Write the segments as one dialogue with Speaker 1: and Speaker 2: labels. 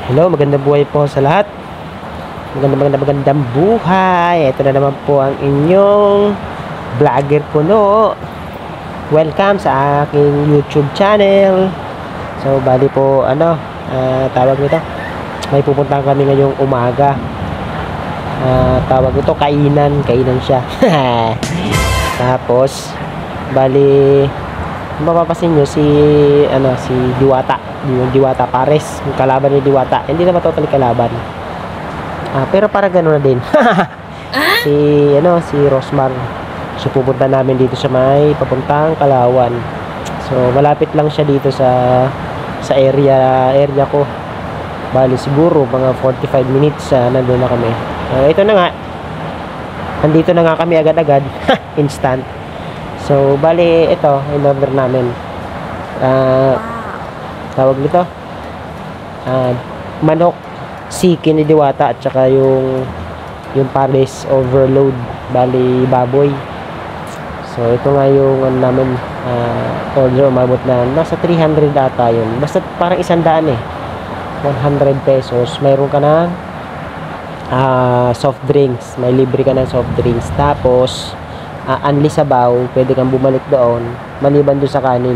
Speaker 1: Hello, magandang buhay po sa lahat. Magandang buhay. Ito na naman po ang inyong vlogger kuno. Welcome sa aking YouTube channel. So, bali po, tawag nito. May pupuntahan kami ngayong umaga. Tawag nito, kainan siya. Tapos, bali, mapapasin nyo si Diwata, yung Diwata Pares, yung kalaban ni Diwata. Hindi naman totally kalaban, pero para gano'n na din. si Rosmar. So pupunta namin dito sa may papuntang Kalawan. So malapit lang siya dito sa area ko. Bali siguro mga 45 minutes nandun na kami. Ito na nga, nandito na nga kami agad-agad. Instant. So, bali, ito, in-order namin. Tawag nito, manok, siki ni Diwata, at saka yung Paris overload, bali, baboy. So, ito nga yung namin, order, umabot na, nasa 300 ata yun. Basta parang 100 eh. 100 pesos. Mayroon ka na soft drinks. May libre ka ng soft drinks. Tapos, unli sabaw, pwede kang bumalik doon maliban doon sa kanin,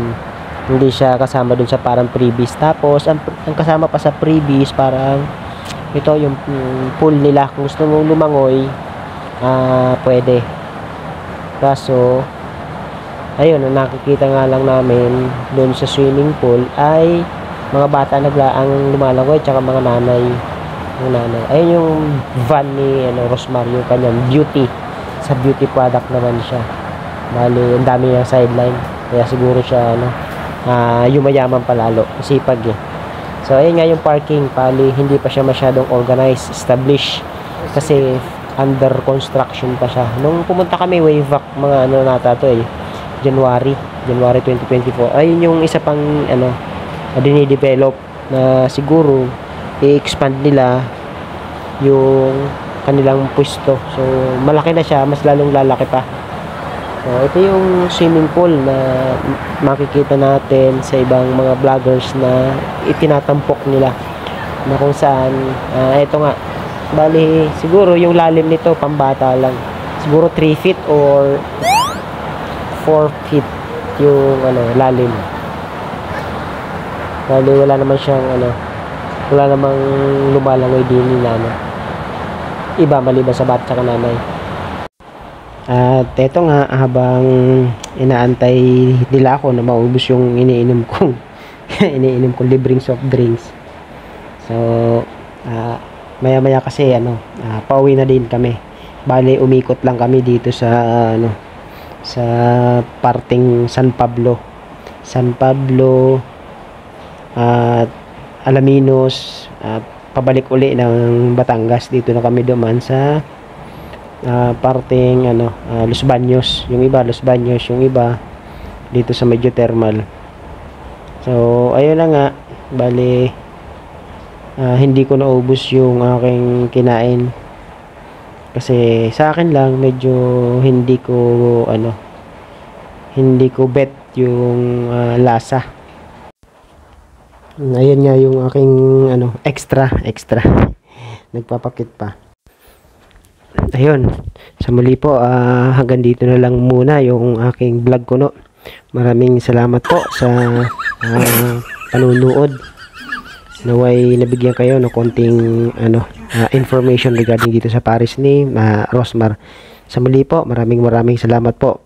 Speaker 1: hindi siya kasama doon sa parang freebies. Tapos ang kasama pa sa freebies parang ito yung pool nila, kung gusto mong lumangoy pwede. Kaso ayun, nakikita nga lang namin doon sa swimming pool ay mga bata naglaang lumalangoy, tsaka mga nanay. Ayun yung van ni Rosmar, yung kanyang beauty, sa beauty product naman siya. Bali, ang dami yung sideline. Kaya siguro siya, yumayaman palalo. Sipag eh. So, ayun nga yung parking. Bali, hindi pa siya masyadong organized, established. Kasi, under construction pa siya. Nung pumunta kami, way back, mga January 2024. Ayun yung isa pang, dinidevelop na siguro, i-expand nila yung kanilang pwesto. So, malaki na siya, mas lalong lalaki pa. So, ito yung swimming pool na makikita natin sa ibang mga vloggers na itinatampok nila, na kung saan, ito nga, bali, siguro yung lalim nito, pambata lang. Siguro 3 feet or 4 feet yung, lalim. Bali, wala naman siyang, wala namang lumalangoy din nila, iba maliban sa bata at nanay. At eto nga, habang inaantay nila ako na maubos yung iniinom kong libreng soft drinks. So, maya-maya kasi pauwi na din kami. Bale, umikot lang kami dito sa sa parting San Pablo at Alaminos, at pabalik uli ng Batangas. Dito na kami duman sa parting Los Baños. Yung iba Los Baños, yung iba dito sa medyo thermal. So ayun na nga, bali hindi ko naubos yung aking kinain kasi sa akin lang medyo hindi ko bet yung lasa. Ayun nga yung aking extra nagpapakit pa. Ayun, sa muli po, hanggang dito na lang muna yung aking vlog ko, no. Maraming salamat po sa panunood. Naway nabigyan kayo ng konting information regarding dito sa Paris ni Rosmar. Sa muli po, maraming salamat po.